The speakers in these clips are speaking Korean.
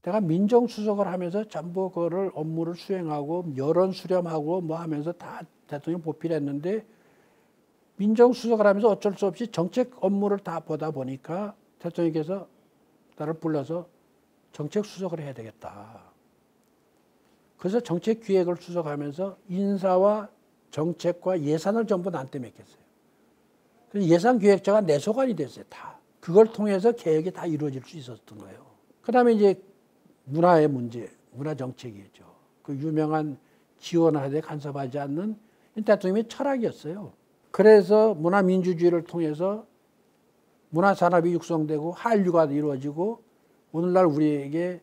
내가 민정수석을 하면서 전부 그거를 업무를 수행하고 여론 수렴하고 뭐 하면서 다 대통령 보필 했는데 민정수석을 하면서 어쩔 수 없이 정책 업무를 다 보다 보니까 대통령께서 나를 불러서 정책수석을 해야 되겠다. 그래서 정책기획을 수석하면서 인사와 정책과 예산을 전부 나한테 맡겼어요. 그래서 예산기획자가 내 소관이 됐어요. 다. 그걸 통해서 개혁이 다 이루어질 수 있었던 거예요. 그 다음에 이제 문화의 문제, 문화정책이죠. 그 유명한 지원하되 간섭하지 않는 대통령의 철학이었어요. 그래서 문화민주주의를 통해서 문화산업이 육성되고 한류가 이루어지고 오늘날 우리에게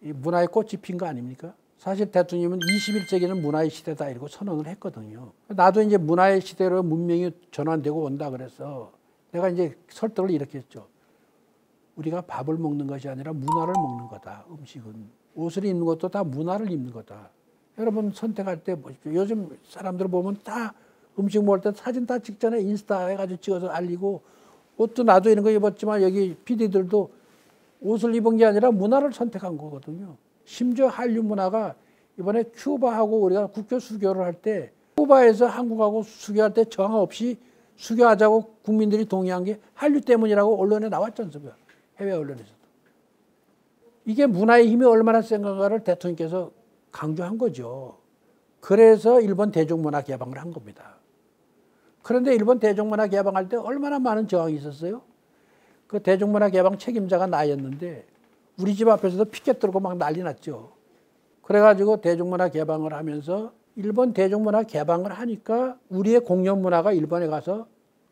문화의 꽃이 핀 거 아닙니까? 사실 대통령은 21세기는 문화의 시대다 이러고 선언을 했거든요. 나도 이제 문화의 시대로 문명이 전환되고 온다 그래서 내가 이제 설득을 이렇게 했죠. 우리가 밥을 먹는 것이 아니라 문화를 먹는 거다. 음식은. 옷을 입는 것도 다 문화를 입는 거다. 여러분 선택할 때 보십시오. 요즘 사람들 보면 다 음식 먹을 때 사진 다 찍잖아요. 인스타 해가지고 찍어서 알리고 옷도 나도 이런 거 입었지만 여기 PD들도 옷을 입은 게 아니라 문화를 선택한 거거든요. 심지어 한류 문화가 이번에 큐바하고 우리가 국교 수교를 할 때 큐바에서 한국하고 수교할 때 저항 없이 수교하자고 국민들이 동의한 게 한류 때문이라고 언론에 나왔지 않습니까? 해외 언론에서도. 이게 문화의 힘이 얼마나 센 건가를 대통령께서 강조한 거죠. 그래서 일본 대중문화 개방을 한 겁니다. 그런데 일본 대중문화 개방할 때 얼마나 많은 저항이 있었어요? 그 대중문화 개방 책임자가 나였는데 우리 집 앞에서도 피켓 들고 막 난리 났죠. 그래가지고 대중문화 개방을 하면서 일본 대중문화 개방을 하니까 우리의 공연문화가 일본에 가서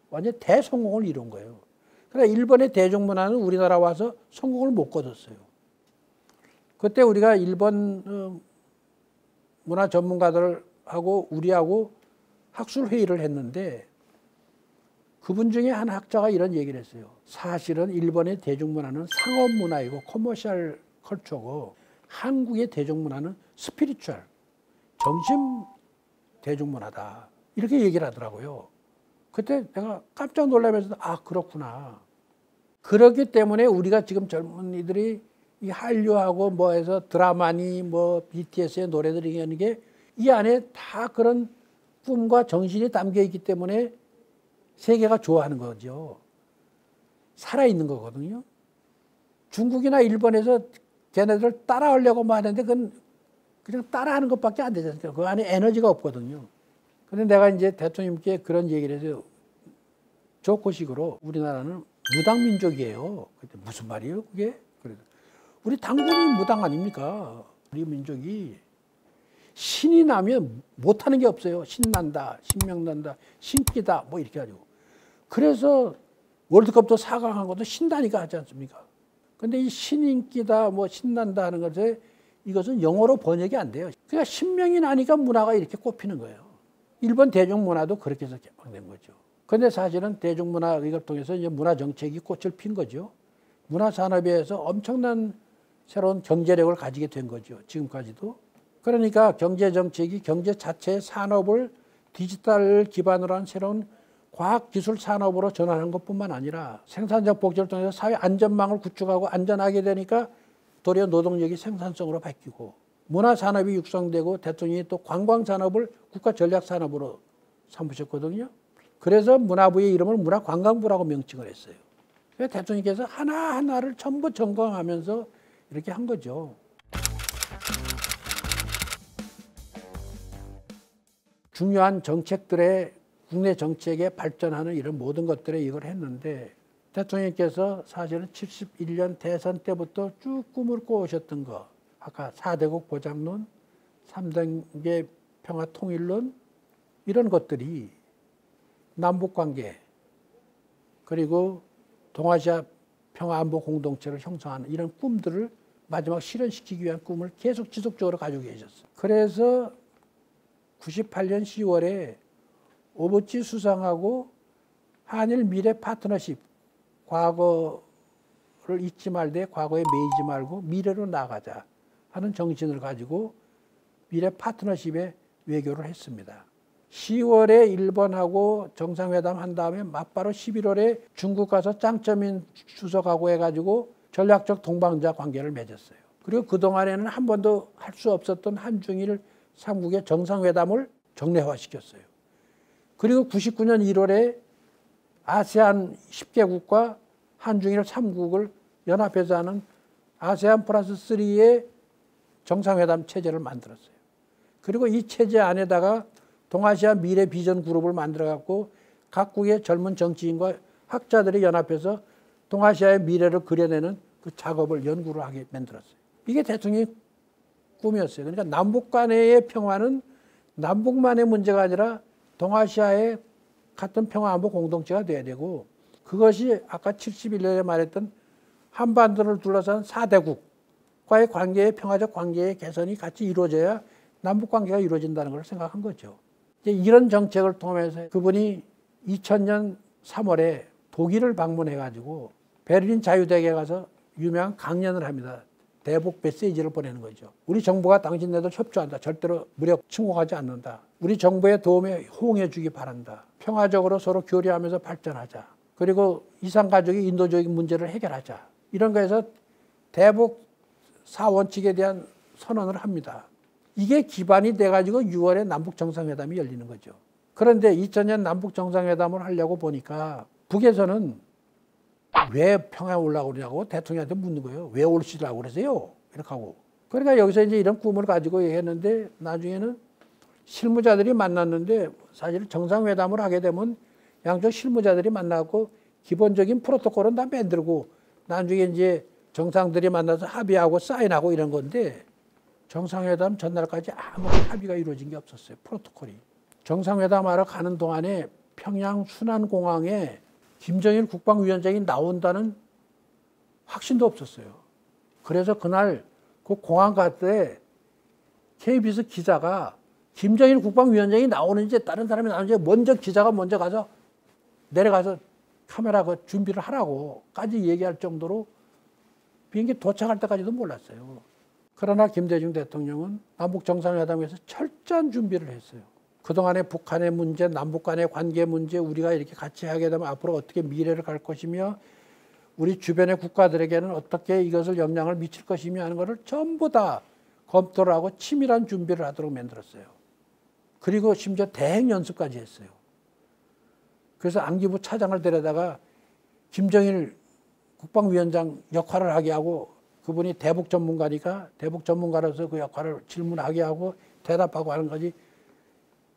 완전 대성공을 이룬 거예요. 그러나 일본의 대중문화는 우리나라 와서 성공을 못 거뒀어요. 그때 우리가 일본 문화 전문가들하고 우리하고 학술회의를 했는데 그분 중에 한 학자가 이런 얘기를 했어요. 사실은 일본의 대중문화는 상업문화이고 커머셜 컬처고 한국의 대중문화는 스피리추얼, 정신 대중문화다. 이렇게 얘기를 하더라고요. 그때 내가 깜짝 놀라면서 아 그렇구나. 그렇기 때문에 우리가 지금 젊은이들이 이 한류하고 뭐 해서 드라마니 뭐 BTS의 노래들이 하는 게 이 안에 다 그런 꿈과 정신이 담겨 있기 때문에 세계가 좋아하는 거죠. 살아있는 거거든요. 중국이나 일본에서 걔네들 따라하려고 하는데 그건 그냥 따라하는 것밖에 안 되지 않습니까? 그 안에 에너지가 없거든요. 그런데 내가 이제 대통령님께 그런 얘기를 해서 조코식으로 우리나라는 무당민족이에요. 그때 무슨 말이에요 그게? 그래서 우리 당군이 무당 아닙니까? 우리 민족이 신이 나면 못하는 게 없어요. 신난다, 신명난다, 신기다 뭐 이렇게 가지고. 그래서 월드컵도 4강한 것도 신다니까 하지 않습니까? 근데 이 신인기다, 뭐 신난다 하는 것에 이것은 영어로 번역이 안 돼요. 그러니까 신명이 나니까 문화가 이렇게 꼽히는 거예요. 일본 대중문화도 그렇게 해서 개방된 거죠. 근데 사실은 대중문화 이걸 통해서 이제 문화정책이 꽃을 핀 거죠. 문화산업에서 엄청난 새로운 경제력을 가지게 된 거죠. 지금까지도. 그러니까 경제정책이 경제 자체의 산업을 디지털 기반으로 한 새로운 과학기술 산업으로 전환한 것뿐만 아니라 생산적 복지를 통해서 사회 안전망을 구축하고 안전하게 되니까 도리어 노동력이 생산성으로 바뀌고 문화산업이 육성되고 대통령이 또 관광산업을 국가전략산업으로 삼으셨거든요. 그래서 문화부의 이름을 문화관광부라고 명칭을 했어요. 그래서 대통령께서 하나하나를 전부 점검하면서 이렇게 한 거죠. 중요한 정책들의 국내 정책에 발전하는 이런 모든 것들에 이걸 했는데 대통령께서 사실은 71년 대선 때부터 쭉 꿈을 꿔오셨던 거 아까 4대국 보장론, 3단계 평화통일론 이런 것들이 남북관계 그리고 동아시아 평화안보 공동체를 형성하는 이런 꿈들을 마지막 실현시키기 위한 꿈을 계속 지속적으로 가지고 계셨어요. 그래서 98년 10월에 오부치 수상하고 한일 미래 파트너십 과거를 잊지 말되 과거에 매이지 말고 미래로 나가자 하는 정신을 가지고 미래 파트너십에 외교를 했습니다. 10월에 일본하고 정상회담 한 다음에 맞바로 11월에 중국 가서 짱쩌민 수석하고 해가지고 전략적 동반자 관계를 맺었어요. 그리고 그동안에는 한 번도 할 수 없었던 한중일 3국의 정상회담을 정례화시켰어요. 그리고 99년 1월에 아세안 10개국과 한중일 3국을 연합해서 하는 아세안 플러스 3의 정상회담 체제를 만들었어요. 그리고 이 체제 안에다가 동아시아 미래 비전 그룹을 만들어갖고 각국의 젊은 정치인과 학자들이 연합해서 동아시아의 미래를 그려내는 그 작업을 연구를 하게 만들었어요. 이게 대통령의 꿈이었어요. 그러니까 남북 간의 평화는 남북만의 문제가 아니라 동아시아의 같은 평화안보 공동체가 돼야 되고, 그것이 아까 71년에 말했던 한반도를 둘러싼 4대국과의 관계의 평화적 관계의 개선이 같이 이루어져야 남북 관계가 이루어진다는 걸 생각한 거죠. 이제 이런 정책을 통해서 그분이 2000년 3월에 독일을 방문해가지고 베를린 자유대학에 가서 유명한 강연을 합니다. 대북 메시지를 보내는 거죠. 우리 정부가 당신네들 협조한다. 절대로 무력 침공하지 않는다. 우리 정부의 도움에 호응해 주기 바란다. 평화적으로 서로 교류하면서 발전하자. 그리고 이산가족이 인도적인 문제를 해결하자. 이런 거에서 대북 4원칙에 대한 선언을 합니다. 이게 기반이 돼가지고 6월에 남북 정상회담이 열리는 거죠. 그런데 2000년 남북 정상회담을 하려고 보니까 북에서는 왜 평화에 올라오고 그러냐고 대통령한테 묻는 거예요. 왜 오시려고 그러세요? 이렇게 하고. 그러니까 여기서 이제 이런 꿈을 가지고 얘기했는데, 나중에는 실무자들이 만났는데, 사실 정상회담을 하게 되면 양쪽 실무자들이 만나고 기본적인 프로토콜은 다 만들고 나중에 이제 정상들이 만나서 합의하고 사인하고 이런 건데, 정상회담 전날까지 아무런 합의가 이루어진 게 없었어요. 프로토콜이. 정상회담하러 가는 동안에 평양 순안공항에 김정일 국방위원장이 나온다는 확신도 없었어요. 그래서 그날 그 공항 갈 때 KBS 기자가 김정일 국방위원장이 나오는지 다른 사람이 나오는지 먼저 기자가 먼저 가서 내려가서 카메라 그 준비를 하라고까지 얘기할 정도로 비행기 도착할 때까지도 몰랐어요. 그러나 김대중 대통령은 남북 정상회담에서 철저한 준비를 했어요. 그동안의 북한의 문제, 남북 간의 관계 문제, 우리가 이렇게 같이 하게 되면 앞으로 어떻게 미래를 갈 것이며 우리 주변의 국가들에게는 어떻게 이것을 영향을 미칠 것이며 하는 것을 전부 다 검토를 하고 치밀한 준비를 하도록 만들었어요. 그리고 심지어 대행 연습까지 했어요. 그래서 안기부 차장을 데려다가 김정일 국방위원장 역할을 하게 하고, 그분이 대북 전문가니까 대북 전문가로서 그 역할을 질문하게 하고 대답하고 하는 거지,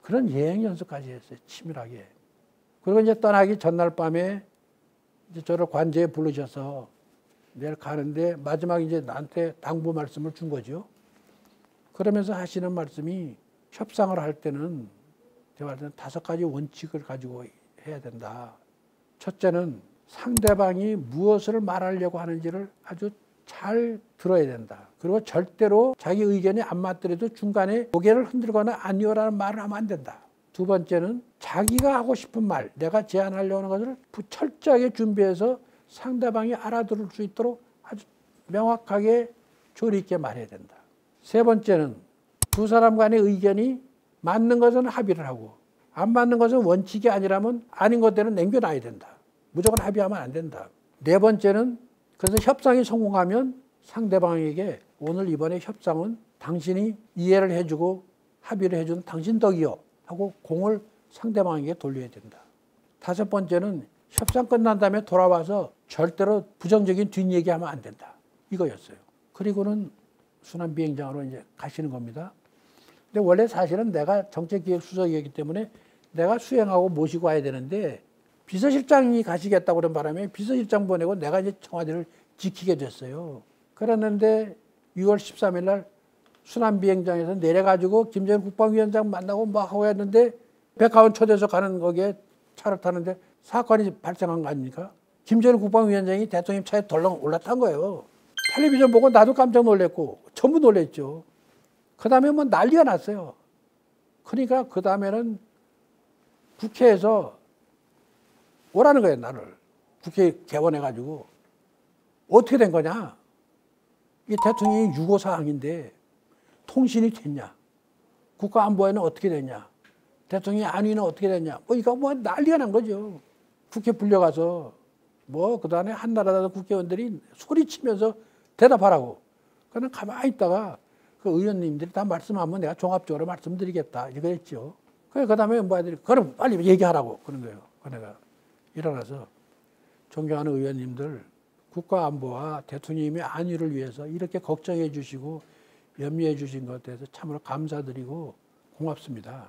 그런 예행 연습까지 했어요. 치밀하게. 그리고 이제 떠나기 전날 밤에 이제 저를 관제에 부르셔서 내일 가는데 마지막 이제 나한테 당부 말씀을 준 거죠. 그러면서 하시는 말씀이, 협상을 할 때는 제가 할 때는 5가지 원칙을 가지고 해야 된다. 첫째는 상대방이 무엇을 말하려고 하는지를 아주 잘 들어야 된다. 그리고 절대로 자기 의견이 안 맞더라도 중간에 고개를 흔들거나 아니요라는 말을 하면 안 된다. 두 번째는 자기가 하고 싶은 말, 내가 제안하려는 것을 철저하게 준비해서 상대방이 알아들을 수 있도록 아주 명확하게 조리 있게 말해야 된다. 세 번째는 두 사람 간의 의견이 맞는 것은 합의를 하고 안 맞는 것은 원칙이 아니라면 아닌 것들은 남겨놔야 된다. 무조건 합의하면 안 된다. 네 번째는 그래서 협상이 성공하면 상대방에게 오늘 이번에 협상은 당신이 이해를 해주고 합의를 해준 당신 덕이요 하고 공을 상대방에게 돌려야 된다. 다섯 번째는 협상 끝난 다음에 돌아와서 절대로 부정적인 뒷얘기하면 안 된다. 이거였어요. 그리고는 순환비행장으로 이제 가시는 겁니다. 근데 원래 사실은 내가 정책기획수석이기 때문에 내가 수행하고 모시고 와야 되는데 비서실장이 가시겠다고 그런 바람에 비서실장 보내고 내가 이제 청와대를 지키게 됐어요. 그랬는데 6월 13일 날 순환비행장에서 내려가지고 김정일 국방위원장 만나고 막 하고 했는데 백화원 초대석 가는 거기에 차를 타는데 사건이 발생한 거 아닙니까? 김정일 국방위원장이 대통령 차에 덜렁 올라탄 거예요. 텔레비전 보고 나도 깜짝 놀랐고 전부 놀랬죠. 그 다음에 뭐 난리가 났어요. 그러니까 그 다음에는 국회에서 오라는 거예요, 나를. 국회 개원해가지고. 어떻게 된 거냐? 이 대통령이 유고사항인데 통신이 됐냐? 국가안보에는 어떻게 됐냐? 대통령의 안위는 어떻게 됐냐? 이거 뭐 난리가 난 거죠. 국회 불려가서 그 다음에 한나라당 국회의원들이 소리치면서 대답하라고. 그냥 가만히 있다가 그 의원님들이 다 말씀하면 내가 종합적으로 말씀드리겠다. 이거 했죠. 그 다음에 뭐 애들이, 그럼 빨리 얘기하라고. 그런 거예요. 그 내가 일어나서 존경하는 의원님들, 국가안보와 대통령님의 안위를 위해서 이렇게 걱정해 주시고 염려해 주신 것에 대해서 참으로 감사드리고 고맙습니다.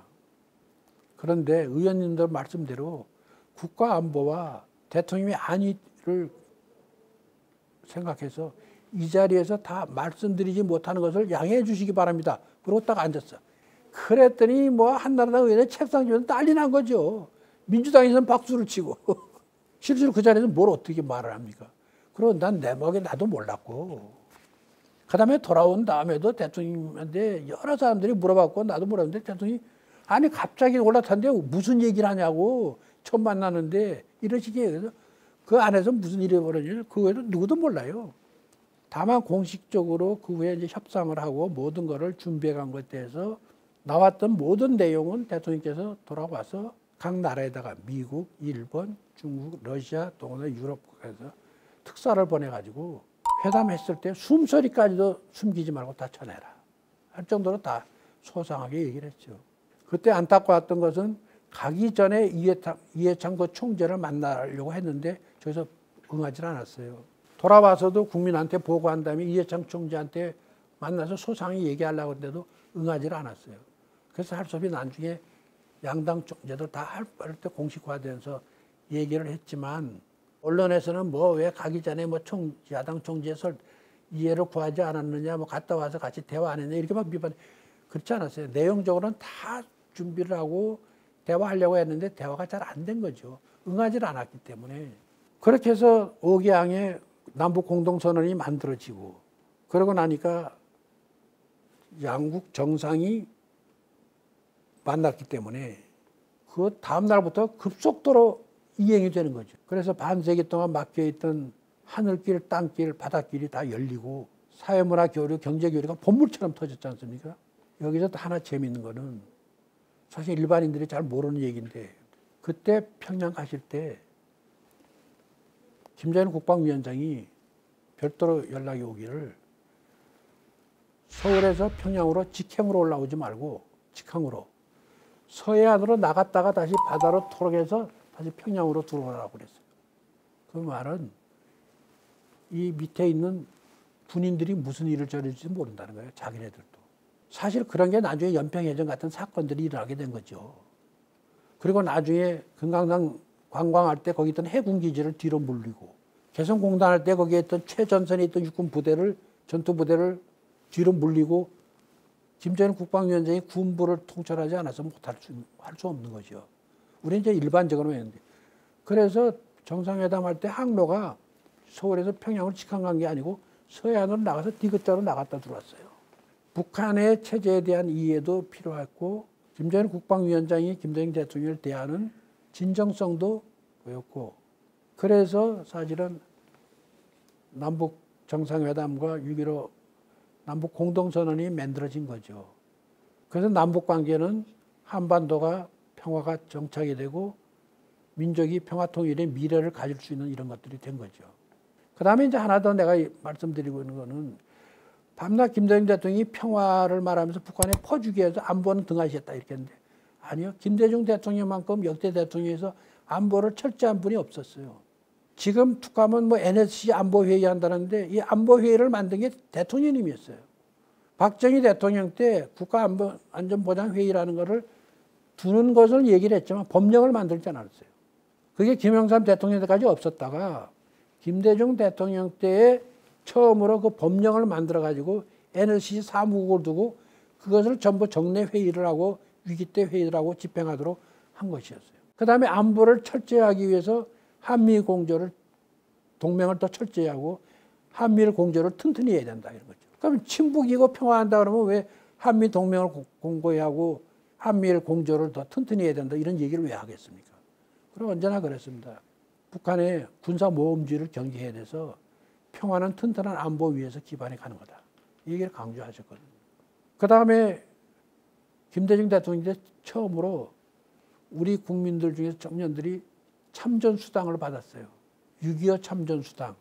그런데 의원님들 말씀대로 국가안보와 대통령의 안위를 생각해서 이 자리에서 다 말씀드리지 못하는 것을 양해해 주시기 바랍니다. 그러고 딱 앉았어. 그랬더니 뭐 한나라당 의원의 책상 주변 난리 난 거죠. 민주당에서는 박수를 치고 실제로 그 자리에서 뭘 어떻게 말을 합니까? 그리고 난 내막에 나도 몰랐고 그 다음에 돌아온 다음에도 대통령한테 여러 사람들이 물어봤고 나도 물었는데 대통령이 아니 갑자기 올라탔는데 무슨 얘기를 하냐고 처음 만나는데 이런 식이에요. 그래서 그 안에서 무슨 일이 벌어지는지 그 외에도 누구도 몰라요. 다만 공식적으로 그 후에 이제 협상을 하고 모든 것을 준비해 간 것에 대해서 나왔던 모든 내용은 대통령께서 돌아와서 각 나라에다가 미국, 일본, 중국, 러시아, 동원의 유럽국에서 특사를 보내가지고 회담했을 때 숨소리까지도 숨기지 말고 다 쳐내라 할 정도로 다 소상하게 얘기를 했죠. 그때 안타까웠던 것은 가기 전에 이해창 그 총재를 만나려고 했는데 저기서 응하지 않았어요. 돌아와서도 국민한테 보고한 다음에 이해창 총재한테 만나서 소상히 얘기하려고 했는데도 응하지 않았어요. 그래서 할 수 없이 나중에 양당 총재들 다 할 때 공식화되면서 얘기를 했지만 언론에서는 뭐 왜 가기 전에 뭐 야당 총재의 이해를 구하지 않았느냐, 뭐 갔다 와서 같이 대화 안 했느냐 이렇게 막 비판. 그렇지 않았어요. 내용적으로는 다 준비를 하고 대화하려고 했는데 대화가 잘 안 된 거죠. 응하지 않았기 때문에. 그렇게 해서 억양의 남북 공동선언이 만들어지고 그러고 나니까 양국 정상이 만났기 때문에 그 다음 날부터 급속도로 이행이 되는 거죠. 그래서 반세기 동안 막혀있던 하늘길, 땅길, 바닷길이 다 열리고 사회문화 교류, 경제 교류가 본물처럼 터졌지 않습니까? 여기서 또 하나 재미있는 거는 사실 일반인들이 잘 모르는 얘기인데 그때 평양 가실 때 김정일 국방위원장이 별도로 연락이 오기를 서울에서 평양으로 직행으로 올라오지 말고 직항으로 서해안으로 나갔다가 다시 바다로 토록해서 다시 평양으로 들어오라고 그랬어요. 그 말은 이 밑에 있는 군인들이 무슨 일을 저질지 모른다는 거예요. 자기네들도. 사실 그런 게 나중에 연평해전 같은 사건들이 일어나게 된 거죠. 그리고 나중에 금강산 관광할 때 거기 있던 해군기지를 뒤로 물리고 개성공단할 때 거기에 있던 최전선에 있던 육군 부대를 전투부대를 뒤로 물리고 김정일 국방위원장이 군부를 통찰하지 않아서 할 수 없는 거죠. 우리는 이제 일반적으로 했는데. 그래서 정상회담 할 때 항로가 서울에서 평양으로 직항 간 게 아니고 서해안으로 나가서 디귿자로 나갔다 들어왔어요. 북한의 체제에 대한 이해도 필요했고 김정일 국방위원장이 김정일 대통령을 대하는 진정성도 보였고 그래서 사실은 남북 정상회담과 6.15 남북 공동선언이 만들어진 거죠. 그래서 남북 관계는 한반도가 평화가 정착이 되고 민족이 평화통일의 미래를 가질 수 있는 이런 것들이 된 거죠. 그 다음에 이제 하나 더 내가 말씀드리고 있는 거는 밤낮 김대중 대통령이 평화를 말하면서 북한에 퍼주기 위해서 안보는 등하시했다 이렇게 했는데 아니요. 김대중 대통령만큼 역대 대통령에서 안보를 철저한 분이 없었어요. 지금 툭하면 뭐 NSC 안보회의 한다는데 이 안보회의를 만든 게 대통령님이었어요. 박정희 대통령 때 국가안전보장회의라는 거를 두는 것을 얘기를 했지만 법령을 만들지 않았어요. 그게 김영삼 대통령 때까지 없었다가 김대중 대통령 때에 처음으로 그 법령을 만들어가지고 NSC 사무국을 두고 그것을 전부 정례 회의를 하고 위기 때 회의를 하고 집행하도록 한 것이었어요. 그 다음에 안보를 철저히 하기 위해서 한미 공조를 동맹을 더 철저히 하고 한미일 공조를 튼튼히 해야 된다 이런 거죠. 그럼 친북이고 평화한다 그러면 왜 한미 동맹을 공고히 하고 한미일 공조를 더 튼튼히 해야 된다 이런 얘기를 왜 하겠습니까? 그리고 언제나 그랬습니다. 북한의 군사 모험주의를 경계해야 돼서 평화는 튼튼한 안보 위에서 기반이 가는 거다. 이 얘기를 강조하셨거든요. 그 다음에 김대중 대통령이 처음으로 우리 국민들 중에 청년들이 참전수당을 받았어요. 6.25 참전수당,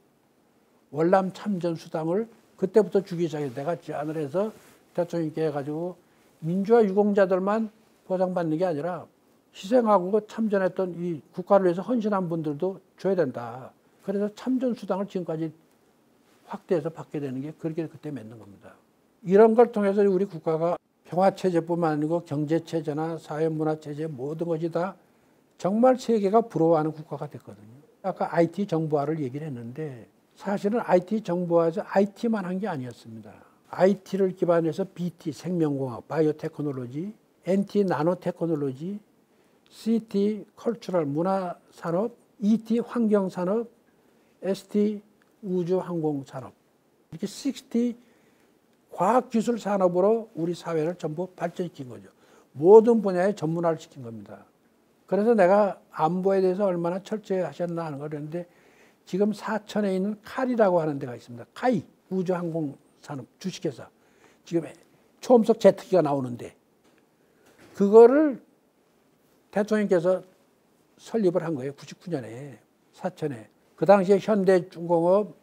월남 참전수당을 그때부터 주기 시작해서 내가 제안을 해서 대통령께 해가지고 민주화 유공자들만 보상받는 게 아니라 희생하고 참전했던 이 국가를 위해서 헌신한 분들도 줘야 된다. 그래서 참전 수당을 지금까지 확대해서 받게 되는 게 그렇게 그때 맺는 겁니다. 이런 걸 통해서 우리 국가가 평화체제뿐만 아니고 경제체제나 사회문화체제 모든 것이 다 정말 세계가 부러워하는 국가가 됐거든요. 아까 IT 정보화를 얘기를 했는데 사실은 IT 정보화에서 IT만 한 게 아니었습니다. IT를 기반해서 BT 생명공학, 바이오테크놀로지, NT 나노테크놀로지, CT 컬처럴 문화산업, ET 환경산업, ST 우주항공산업 이렇게 60 과학기술 산업으로 우리 사회를 전부 발전시킨 거죠. 모든 분야에 전문화를 시킨 겁니다. 그래서 내가 안보에 대해서 얼마나 철저히 하셨나 하는 거였는데 지금 사천에 있는 칼이라고 하는 데가 있습니다. 카이 우주항공산업 주식회사. 지금 초음속 제트기가 나오는데 그거를 대통령께서 설립을 한 거예요. 99년에 사천에. 그 당시에 현대중공업,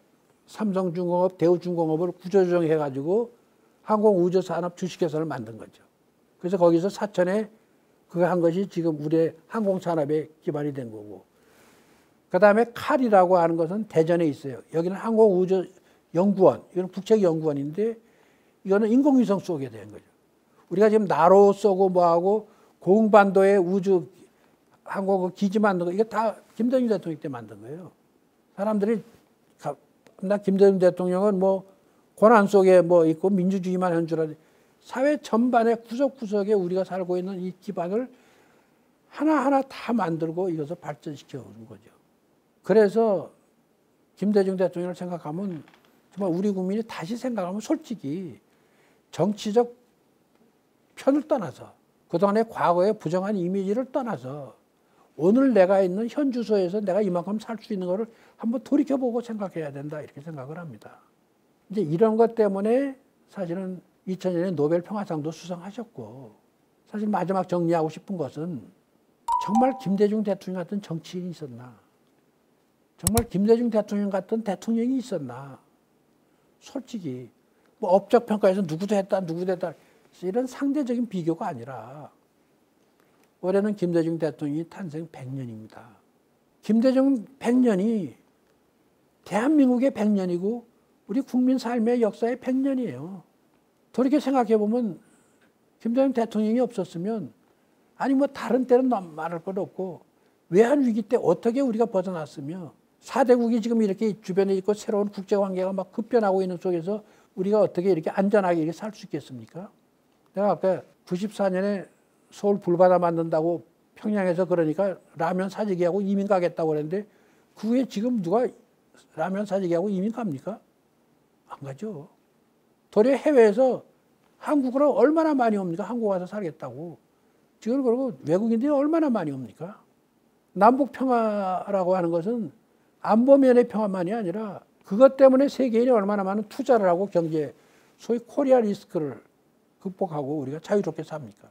삼성중공업, 대우중공업을 구조조정해가지고 항공우주산업 주식회사를 만든 거죠. 그래서 거기서 사천에 그거 한 것이 지금 우리의 항공산업에 기반이 된 거고. 그 다음에 칼이라고 하는 것은 대전에 있어요. 여기는 항공우주연구원, 이건 국책연구원인데 이거는 인공위성 쏘게 된 거죠. 우리가 지금 나로 쏘고 뭐하고 고흥반도에 우주 항공 기지 만든 거, 이거 다 김대중 대통령 때 만든 거예요. 사람들이, 나 김대중 대통령은 뭐 고난 속에 뭐 있고 민주주의만 한 줄 알았는데 사회 전반의 구석구석에 우리가 살고 있는 이 기반을 하나하나 다 만들고 이것을 발전시켜 온 거죠. 그래서 김대중 대통령을 생각하면 정말 우리 국민이 다시 생각하면 솔직히 정치적 편을 떠나서 그동안의 과거의 부정한 이미지를 떠나서 오늘 내가 있는 현 주소에서 내가 이만큼 살 수 있는 거를 한번 돌이켜보고 생각해야 된다 이렇게 생각을 합니다. 이제 이런 것 때문에 사실은 2000년에 노벨 평화상도 수상하셨고 사실 마지막 정리하고 싶은 것은 정말 김대중 대통령 같은 정치인이 있었나? 정말 김대중 대통령 같은 대통령이 있었나? 솔직히 뭐 업적 평가에서 누구도 했다 누구도 했다 이런 상대적인 비교가 아니라 올해는 김대중 대통령이 탄생 100년입니다. 김대중 100년이 대한민국의 100년이고 우리 국민 삶의 역사의 100년이에요. 돌이켜 생각해보면 김대중 대통령이 없었으면 아니 뭐 다른 때는 말할 것 없고 외환 위기 때 어떻게 우리가 벗어났으며 4대국이 지금 이렇게 주변에 있고 새로운 국제관계가 막 급변하고 있는 속에서 우리가 어떻게 이렇게 안전하게 이렇게 살 수 있겠습니까? 내가 아까 94년에 서울 불바다 만든다고 평양에서 그러니까 라면 사재기하고 이민 가겠다고 그랬는데 그 후에 지금 누가 라면 사재기하고 이민 갑니까? 안 가죠. 도리어 해외에서 한국으로 얼마나 많이 옵니까? 한국 와서 살겠다고. 지금 그러고 외국인들이 얼마나 많이 옵니까? 남북 평화라고 하는 것은 안보면의 평화만이 아니라 그것 때문에 세계인이 얼마나 많은 투자를 하고 경제, 소위 코리아 리스크를 극복하고 우리가 자유롭게 삽니까?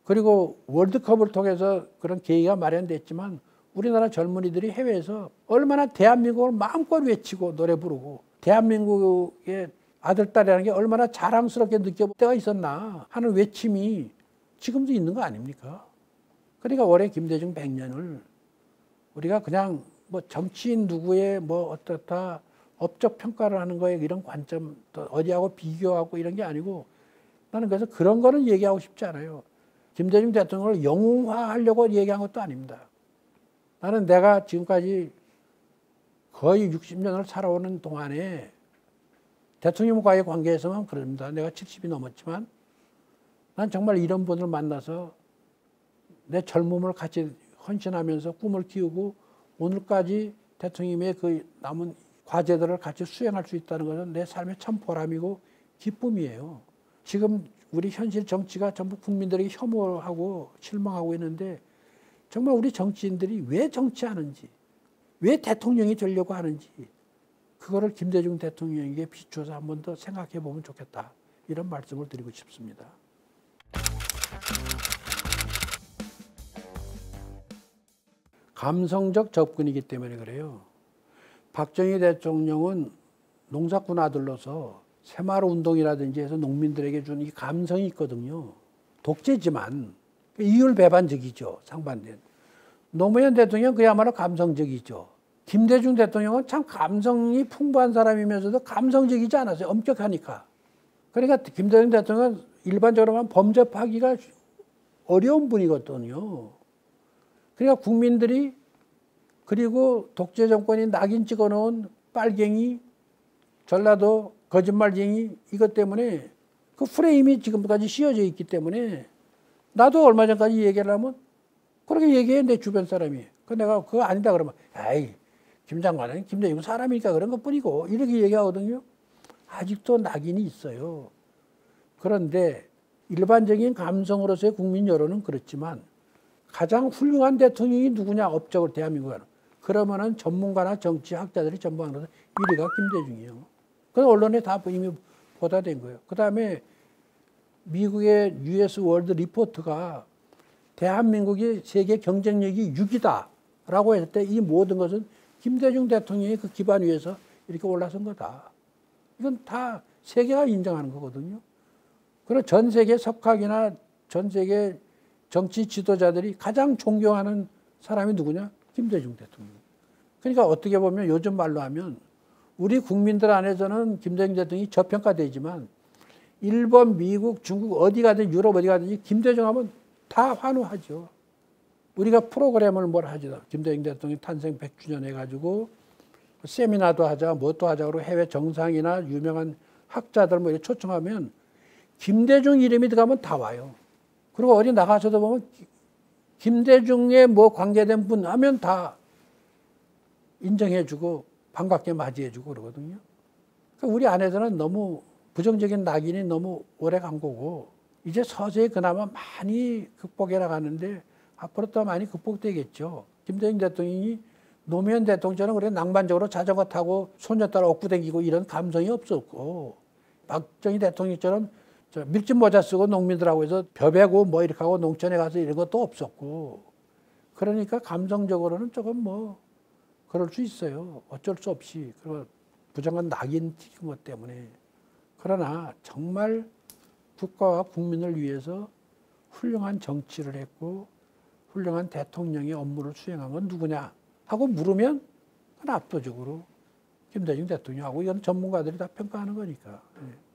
그리고 월드컵을 통해서 그런 계기가 마련됐지만 우리나라 젊은이들이 해외에서 얼마나 대한민국을 마음껏 외치고 노래 부르고 대한민국의 아들, 딸이라는 게 얼마나 자랑스럽게 느껴볼 때가 있었나 하는 외침이 지금도 있는 거 아닙니까? 그러니까 올해 김대중 100년을 우리가 그냥 뭐 정치인 누구의 뭐 어떻다 업적 평가를 하는 거에 이런 관점 또 어디하고 비교하고 이런 게 아니고 나는 그래서 그런 거는 얘기하고 싶지 않아요. 김대중 대통령을 영웅화하려고 얘기한 것도 아닙니다. 나는 내가 지금까지 거의 60년을 살아오는 동안에 대통령과의 관계에서만 그럽니다. 내가 70이 넘었지만 난 정말 이런 분을 만나서 내 젊음을 같이 헌신하면서 꿈을 키우고 오늘까지 대통령의 그 남은 과제들을 같이 수행할 수 있다는 것은 내 삶의 참 보람이고 기쁨이에요. 지금 우리 현실 정치가 전부 국민들에게 혐오하고 실망하고 있는데 정말 우리 정치인들이 왜 정치하는지, 왜 대통령이 되려고 하는지 그거를 김대중 대통령에게 비추어서 한 번 더 생각해 보면 좋겠다. 이런 말씀을 드리고 싶습니다. 감성적 접근이기 때문에 그래요. 박정희 대통령은 농사꾼 아들로서 새마을 운동이라든지 해서 농민들에게 준 이 감성이 있거든요. 독재지만 이율배반적이죠. 상반된. 노무현 대통령 그야말로 감성적이죠. 김대중 대통령은 참 감성이 풍부한 사람이면서도 감성적이지 않았어요. 엄격하니까. 그러니까 김대중 대통령은 일반적으로만 범접하기가 어려운 분이거든요. 그러니까 국민들이 그리고 독재 정권이 낙인 찍어놓은 빨갱이, 전라도 거짓말쟁이 이것 때문에 그 프레임이 지금까지 씌워져 있기 때문에 나도 얼마 전까지 얘기를 하면 그렇게 얘기해 내 주변 사람이. 그 내가 그거 아니다 그러면 에이 김 장관은 김대중 사람이니까 그런 것뿐이고 이렇게 얘기하거든요. 아직도 낙인이 있어요. 그런데 일반적인 감성으로서의 국민 여론은 그렇지만 가장 훌륭한 대통령이 누구냐 업적을 대한민국에 그러면은 전문가나 정치학자들이 전부 하는 1위가 김대중이에요. 그 언론에 다 이미 보도된 거예요. 그 다음에 미국의 US 월드 리포트가 대한민국이 세계 경쟁력이 6위다라고 했을 때 이 모든 것은 김대중 대통령의 그 기반 위에서 이렇게 올라선 거다. 이건 다 세계가 인정하는 거거든요. 그리고 전 세계 석학이나 전 세계 정치 지도자들이 가장 존경하는 사람이 누구냐? 김대중 대통령. 그러니까 어떻게 보면 요즘 말로 하면 우리 국민들 안에서는 김대중 대통령이 저평가되지만 일본, 미국, 중국 어디 가든 유럽 어디 가든지 김대중 하면 다 환호하죠. 우리가 프로그램을 뭘 하죠. 김대중 대통령 탄생 100주년 해가지고 세미나도 하자, 뭣도 하자고 해외 정상이나 유명한 학자들 뭐 이렇게 초청하면 김대중 이름이 들어가면 다 와요. 그리고 어디 나가서도 보면 김대중에 뭐 관계된 분 하면 다 인정해주고 반갑게 맞이해주고 그러거든요. 그러니까 우리 안에서는 너무 부정적인 낙인이 너무 오래 간 거고 이제 서서히 그나마 많이 극복해 나가는데 앞으로 또 많이 극복되겠죠. 김대중 대통령이 노무현 대통령처럼 그래 낭만적으로 자전거 타고 손녀딸 업고 다니고 이런 감성이 없었고 박정희 대통령처럼 밀짚 모자 쓰고 농민들하고 해서 벼베고 뭐 이렇게 하고 농촌에 가서 이런 것도 없었고 그러니까 감성적으로는 조금 뭐 그럴 수 있어요. 어쩔 수 없이. 그리고 부정한 낙인 찍은 것 때문에. 그러나 정말 국가와 국민을 위해서 훌륭한 정치를 했고 훌륭한 대통령의 업무를 수행한 건 누구냐 하고 물으면 그건 압도적으로 김대중 대통령하고 이건 전문가들이 다 평가하는 거니까. 예.